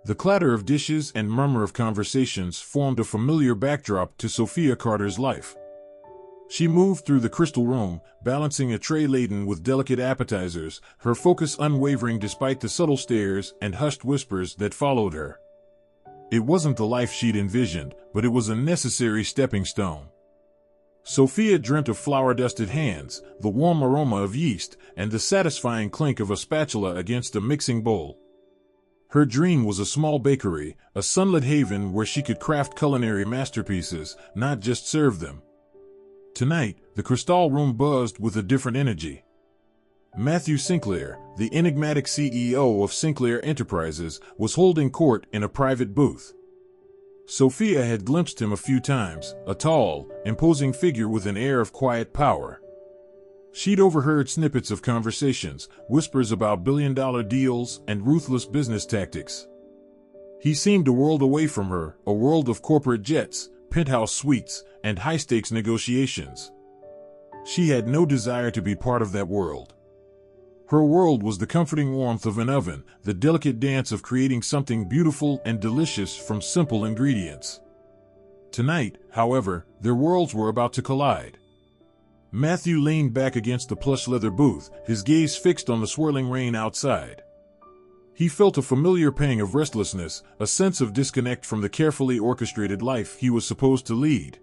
The clatter of dishes and murmur of conversations formed a familiar backdrop to Sophia Carter's life. She moved through the crystal room, balancing a tray laden with delicate appetizers, her focus unwavering despite the subtle stares and hushed whispers that followed her. It wasn't the life she'd envisioned, but it was a necessary stepping stone. Sophia dreamt of flour-dusted hands, the warm aroma of yeast, and the satisfying clink of a spatula against a mixing bowl. Her dream was a small bakery, a sunlit haven where she could craft culinary masterpieces, not just serve them. Tonight, the crystal room buzzed with a different energy. Matthew Sinclair, the enigmatic CEO of Sinclair Enterprises, was holding court in a private booth. Sophia had glimpsed him a few times, a tall, imposing figure with an air of quiet power. She'd overheard snippets of conversations, whispers about billion-dollar deals and ruthless business tactics. He seemed a world away from her, a world of corporate jets, penthouse suites, and high-stakes negotiations. She had no desire to be part of that world. Her world was the comforting warmth of an oven, the delicate dance of creating something beautiful and delicious from simple ingredients. Tonight, however, their worlds were about to collide. Matthew leaned back against the plush leather booth, his gaze fixed on the swirling rain outside. He felt a familiar pang of restlessness, a sense of disconnect from the carefully orchestrated life he was supposed to lead.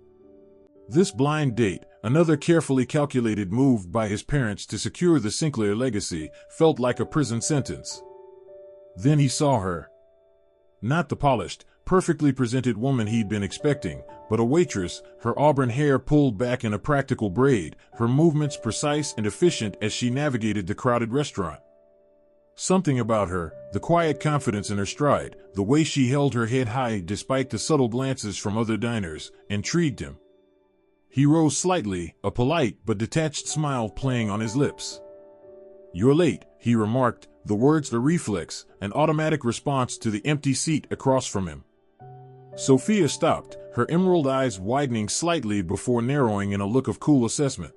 This blind date, another carefully calculated move by his parents to secure the Sinclair legacy, felt like a prison sentence. Then he saw her. Not the polished, perfectly presented woman he'd been expecting, but a waitress, her auburn hair pulled back in a practical braid, her movements precise and efficient as she navigated the crowded restaurant. Something about her, the quiet confidence in her stride, the way she held her head high despite the subtle glances from other diners, intrigued him. He rose slightly, a polite but detached smile playing on his lips. "You're late," he remarked, the words a reflex, an automatic response to the empty seat across from him. Sophia stopped, her emerald eyes widening slightly before narrowing in a look of cool assessment.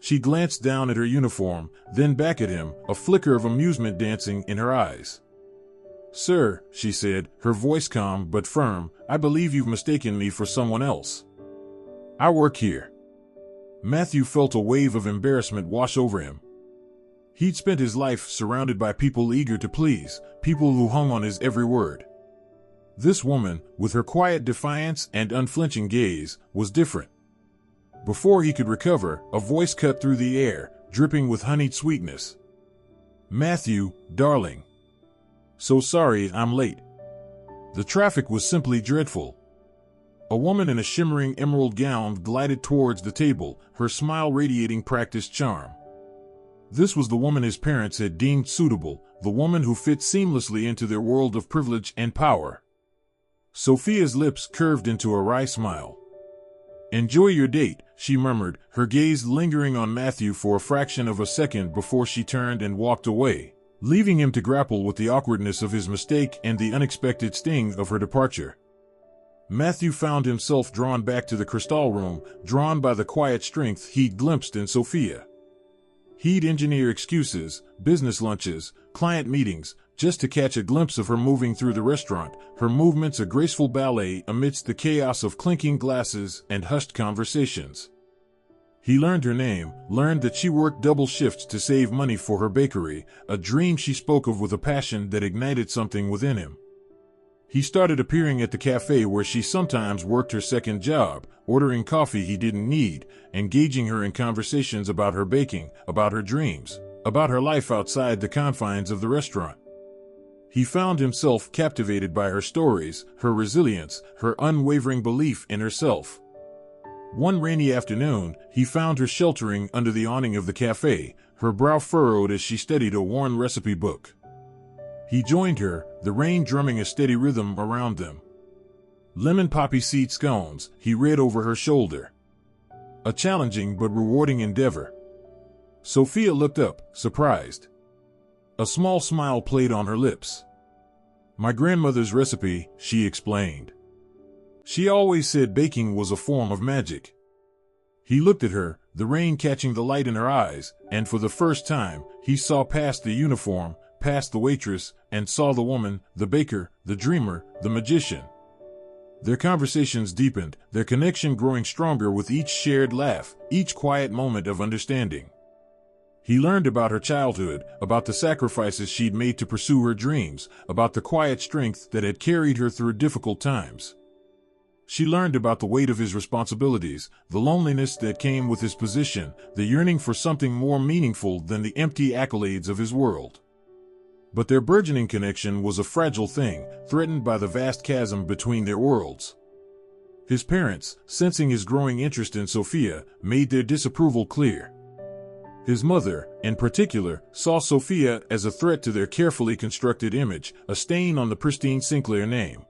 She glanced down at her uniform, then back at him, a flicker of amusement dancing in her eyes. "Sir," she said, her voice calm but firm, "I believe you've mistaken me for someone else. I work here." Matthew felt a wave of embarrassment wash over him. He'd spent his life surrounded by people eager to please, people who hung on his every word. This woman, with her quiet defiance and unflinching gaze, was different. Before he could recover, a voice cut through the air, dripping with honeyed sweetness. "Matthew, darling. So sorry I'm late. The traffic was simply dreadful." A woman in a shimmering emerald gown glided towards the table, her smile radiating practiced charm. This was the woman his parents had deemed suitable, the woman who fit seamlessly into their world of privilege and power. Sophia's lips curved into a wry smile. "Enjoy your date," she murmured, her gaze lingering on Matthew for a fraction of a second before she turned and walked away, leaving him to grapple with the awkwardness of his mistake and the unexpected sting of her departure. Matthew found himself drawn back to the crystal room, drawn by the quiet strength he'd glimpsed in Sophia. He'd engineer excuses, business lunches, client meetings, just to catch a glimpse of her moving through the restaurant, her movements a graceful ballet amidst the chaos of clinking glasses and hushed conversations. He learned her name, learned that she worked double shifts to save money for her bakery, a dream she spoke of with a passion that ignited something within him. He started appearing at the cafe where she sometimes worked her second job, ordering coffee he didn't need, engaging her in conversations about her baking, about her dreams, about her life outside the confines of the restaurant. He found himself captivated by her stories, her resilience, her unwavering belief in herself. One rainy afternoon, he found her sheltering under the awning of the cafe, her brow furrowed as she studied a worn recipe book. He joined her, the rain drumming a steady rhythm around them. "Lemon poppy seed scones," he read over her shoulder. "A challenging but rewarding endeavor." Sophia looked up, surprised. A small smile played on her lips. "My grandmother's recipe," she explained. "She always said baking was a form of magic." He looked at her, the rain catching the light in her eyes, and for the first time, he saw past the uniform, past the waitress, and saw the woman, the baker, the dreamer, the magician. Their conversations deepened, their connection growing stronger with each shared laugh, each quiet moment of understanding. He learned about her childhood, about the sacrifices she'd made to pursue her dreams, about the quiet strength that had carried her through difficult times. She learned about the weight of his responsibilities, the loneliness that came with his position, the yearning for something more meaningful than the empty accolades of his world. But their burgeoning connection was a fragile thing, threatened by the vast chasm between their worlds. His parents, sensing his growing interest in Sophia, made their disapproval clear. His mother, in particular, saw Sophia as a threat to their carefully constructed image, a stain on the pristine Sinclair name.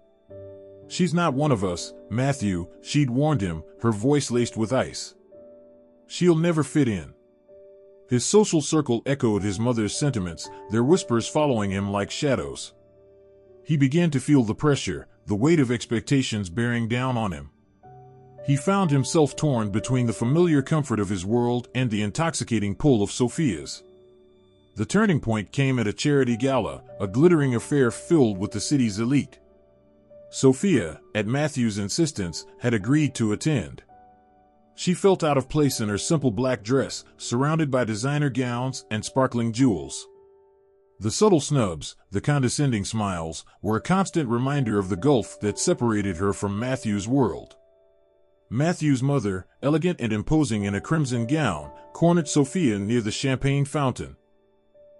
"She's not one of us, Matthew," she'd warned him, her voice laced with ice. "She'll never fit in." His social circle echoed his mother's sentiments, their whispers following him like shadows. He began to feel the pressure, the weight of expectations bearing down on him. He found himself torn between the familiar comfort of his world and the intoxicating pull of Sophia's. The turning point came at a charity gala, a glittering affair filled with the city's elite. Sophia, at Matthew's insistence, had agreed to attend. She felt out of place in her simple black dress, surrounded by designer gowns and sparkling jewels. The subtle snubs, the condescending smiles, were a constant reminder of the gulf that separated her from Matthew's world. Matthew's mother, elegant and imposing in a crimson gown, cornered Sophia near the champagne fountain.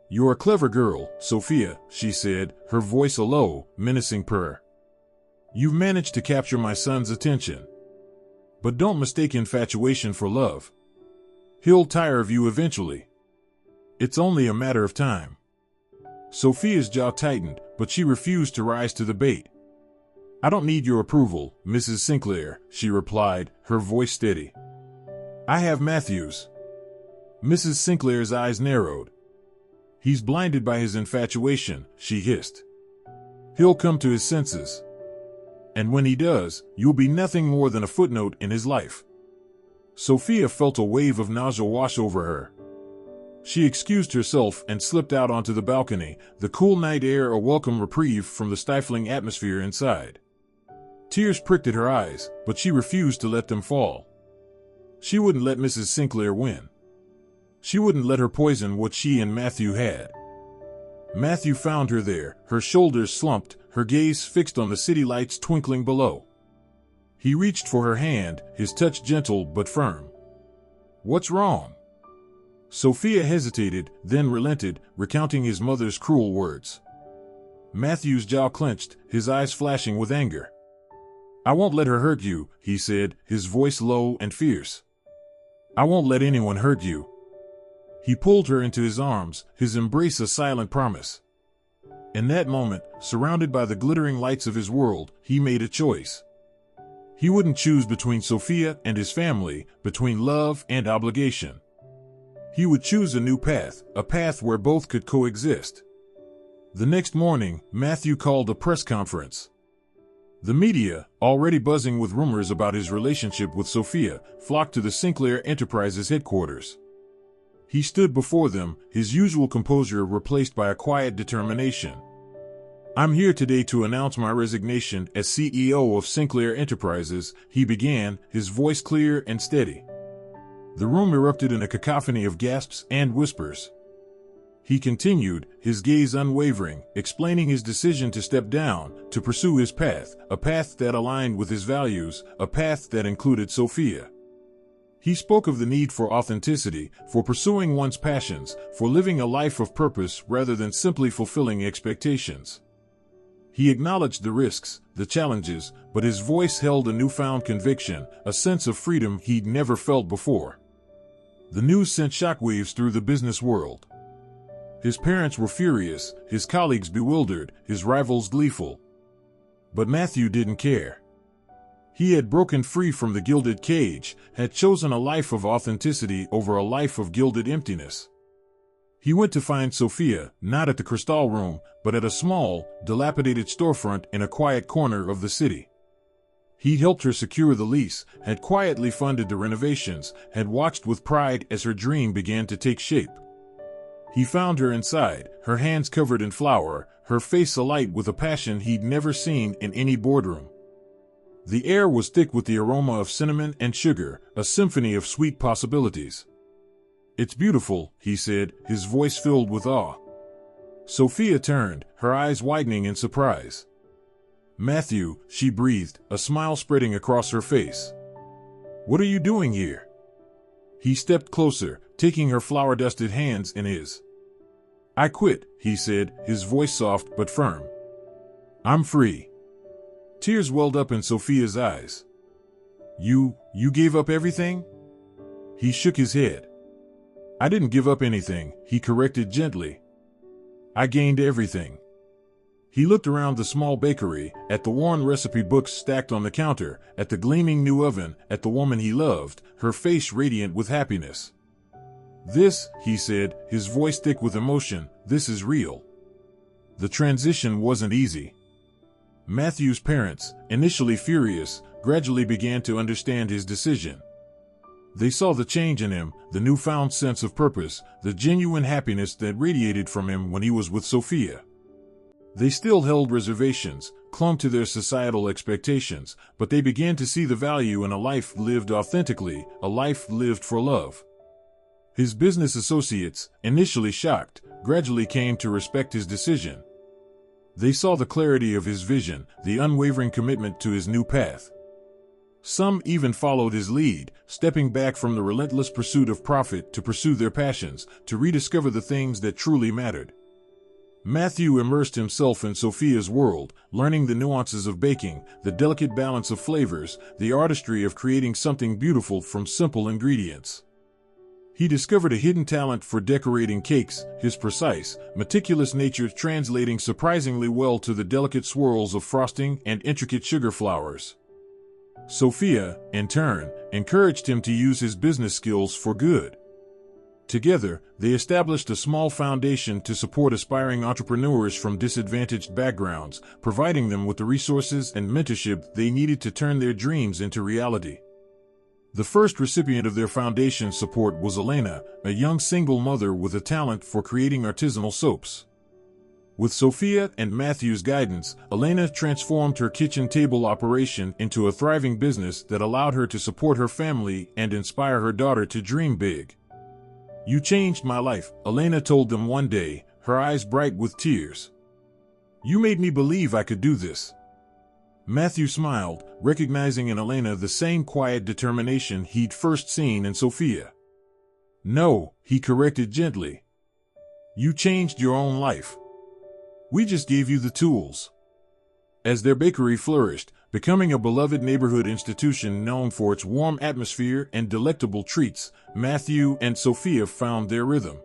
"You're a clever girl, Sophia," she said, her voice a low, menacing purr. "You've managed to capture my son's attention. But don't mistake infatuation for love. He'll tire of you eventually. It's only a matter of time." Sophia's jaw tightened, but she refused to rise to the bait. "I don't need your approval, Mrs. Sinclair," she replied, her voice steady. "I have Matthew's." Mrs. Sinclair's eyes narrowed. "He's blinded by his infatuation," she hissed. "He'll come to his senses. And when he does, you'll be nothing more than a footnote in his life." Sophia felt a wave of nausea wash over her. She excused herself and slipped out onto the balcony, the cool night air a welcome reprieve from the stifling atmosphere inside. Tears pricked at her eyes, but she refused to let them fall. She wouldn't let Mrs. Sinclair win. She wouldn't let her poison what she and Matthew had. Matthew found her there, her shoulders slumped, her gaze fixed on the city lights twinkling below. He reached for her hand, his touch gentle but firm. "What's wrong?" Sophia hesitated, then relented, recounting his mother's cruel words. Matthew's jaw clenched, his eyes flashing with anger. "I won't let her hurt you," he said, his voice low and fierce. "I won't let anyone hurt you." He pulled her into his arms, his embrace a silent promise. In that moment, surrounded by the glittering lights of his world, he made a choice. He wouldn't choose between Sophia and his family, between love and obligation. He would choose a new path, a path where both could coexist. The next morning, Matthew called a press conference. The media, already buzzing with rumors about his relationship with Sophia, flocked to the Sinclair Enterprises headquarters. He stood before them, his usual composure replaced by a quiet determination. "I'm here today to announce my resignation as CEO of Sinclair Enterprises," he began, his voice clear and steady. The room erupted in a cacophony of gasps and whispers. He continued, his gaze unwavering, explaining his decision to step down, to pursue his path, a path that aligned with his values, a path that included Sophia. He spoke of the need for authenticity, for pursuing one's passions, for living a life of purpose rather than simply fulfilling expectations. He acknowledged the risks, the challenges, but his voice held a newfound conviction, a sense of freedom he'd never felt before. The news sent shockwaves through the business world. His parents were furious, his colleagues bewildered, his rivals gleeful. But Matthew didn't care. He had broken free from the gilded cage, had chosen a life of authenticity over a life of gilded emptiness. He went to find Sophia, not at the Crystal Room, but at a small, dilapidated storefront in a quiet corner of the city. He'd helped her secure the lease, had quietly funded the renovations, had watched with pride as her dream began to take shape. He found her inside, her hands covered in flour, her face alight with a passion he'd never seen in any boardroom. The air was thick with the aroma of cinnamon and sugar, a symphony of sweet possibilities. "It's beautiful," he said, his voice filled with awe. Sophia turned, her eyes widening in surprise. "Matthew," she breathed, a smile spreading across her face. "What are you doing here?" He stepped closer, taking her flour-dusted hands in his. "I quit," he said, his voice soft but firm. "I'm free." Tears welled up in Sophia's eyes. You gave up everything?" He shook his head. "I didn't give up anything," he corrected gently. "I gained everything." He looked around the small bakery, at the worn recipe books stacked on the counter, at the gleaming new oven, at the woman he loved, her face radiant with happiness. "This," he said, his voice thick with emotion, "this is real." The transition wasn't easy. Matthew's parents, initially furious, gradually began to understand his decision. They saw the change in him, the newfound sense of purpose, the genuine happiness that radiated from him when he was with Sophia. They still held reservations, clung to their societal expectations, but they began to see the value in a life lived authentically, a life lived for love. His business associates, initially shocked, gradually came to respect his decision. They saw the clarity of his vision, the unwavering commitment to his new path. Some even followed his lead, stepping back from the relentless pursuit of profit to pursue their passions, to rediscover the things that truly mattered. Matthew immersed himself in Sophia's world, learning the nuances of baking, the delicate balance of flavors, the artistry of creating something beautiful from simple ingredients. He discovered a hidden talent for decorating cakes, his precise, meticulous nature translating surprisingly well to the delicate swirls of frosting and intricate sugar flowers. Sophia, in turn, encouraged him to use his business skills for good. Together, they established a small foundation to support aspiring entrepreneurs from disadvantaged backgrounds, providing them with the resources and mentorship they needed to turn their dreams into reality. The first recipient of their foundation support was Elena, a young single mother with a talent for creating artisanal soaps. With Sophia and Matthew's guidance, Elena transformed her kitchen table operation into a thriving business that allowed her to support her family and inspire her daughter to dream big. "You changed my life," Elena told them one day, her eyes bright with tears. "You made me believe I could do this." Matthew smiled, recognizing in Elena the same quiet determination he'd first seen in Sophia. "No," he corrected gently. "You changed your own life. We just gave you the tools." As their bakery flourished, becoming a beloved neighborhood institution known for its warm atmosphere and delectable treats, Matthew and Sophia found their rhythm.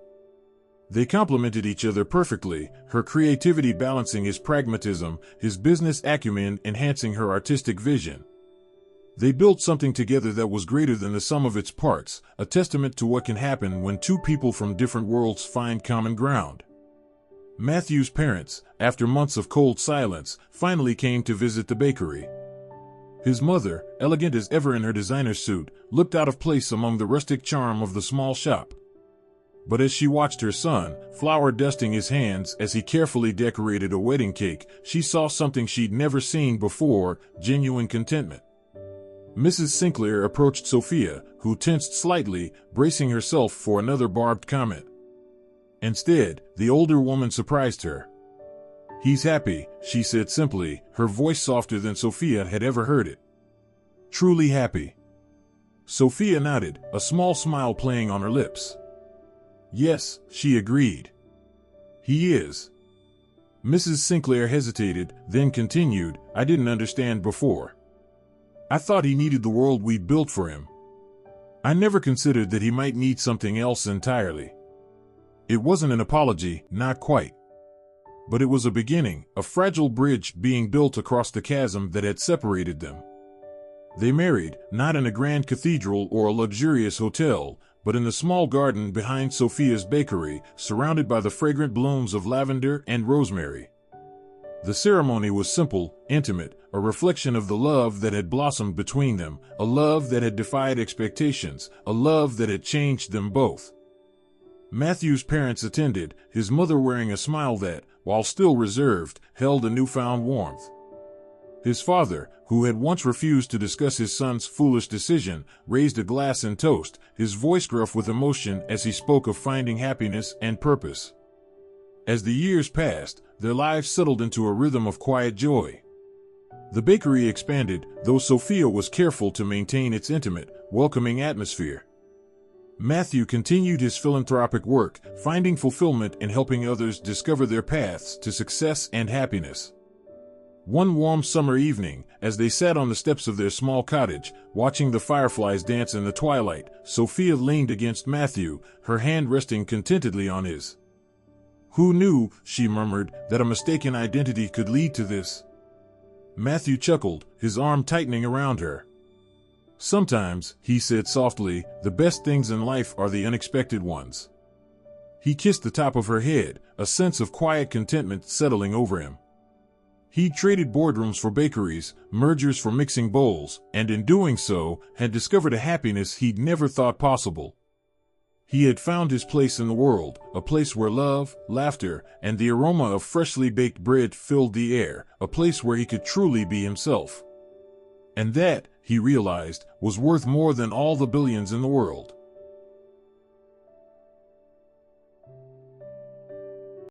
They complemented each other perfectly, her creativity balancing his pragmatism, his business acumen enhancing her artistic vision. They built something together that was greater than the sum of its parts, a testament to what can happen when two people from different worlds find common ground. Matthew's parents, after months of cold silence, finally came to visit the bakery. His mother, elegant as ever in her designer suit, looked out of place among the rustic charm of the small shop. But as she watched her son, flour dusting his hands as he carefully decorated a wedding cake, she saw something she'd never seen before, genuine contentment. Mrs. Sinclair approached Sophia, who tensed slightly, bracing herself for another barbed comment. Instead, the older woman surprised her. "He's happy," she said simply, her voice softer than Sophia had ever heard it. "Truly happy." Sophia nodded, a small smile playing on her lips. "Yes," she agreed. "He is." Mrs. Sinclair hesitated, then continued, "I didn't understand before. I thought he needed the world we built for him. I never considered that he might need something else entirely. It wasn't an apology, not quite. But it was a beginning, a fragile bridge being built across the chasm that had separated them. They married, not in a grand cathedral or a luxurious hotel, but in the small garden behind Sophia's bakery, surrounded by the fragrant blooms of lavender and rosemary. The ceremony was simple, intimate, a reflection of the love that had blossomed between them, a love that had defied expectations, a love that had changed them both. Matthew's parents attended, his mother wearing a smile that, while still reserved, held a newfound warmth. His father, who had once refused to discuss his son's foolish decision, raised a glass in toast, his voice gruff with emotion as he spoke of finding happiness and purpose. As the years passed, their lives settled into a rhythm of quiet joy. The bakery expanded, though Sophia was careful to maintain its intimate, welcoming atmosphere. Matthew continued his philanthropic work, finding fulfillment in helping others discover their paths to success and happiness. One warm summer evening, as they sat on the steps of their small cottage, watching the fireflies dance in the twilight, Sophia leaned against Matthew, her hand resting contentedly on his. "Who knew," she murmured, "that a mistaken identity could lead to this?" Matthew chuckled, his arm tightening around her. "Sometimes," he said softly, "the best things in life are the unexpected ones." He kissed the top of her head, a sense of quiet contentment settling over him. He'd traded boardrooms for bakeries, mergers for mixing bowls, and in doing so, had discovered a happiness he'd never thought possible. He had found his place in the world, a place where love, laughter, and the aroma of freshly baked bread filled the air, a place where he could truly be himself. And that, he realized, was worth more than all the billions in the world.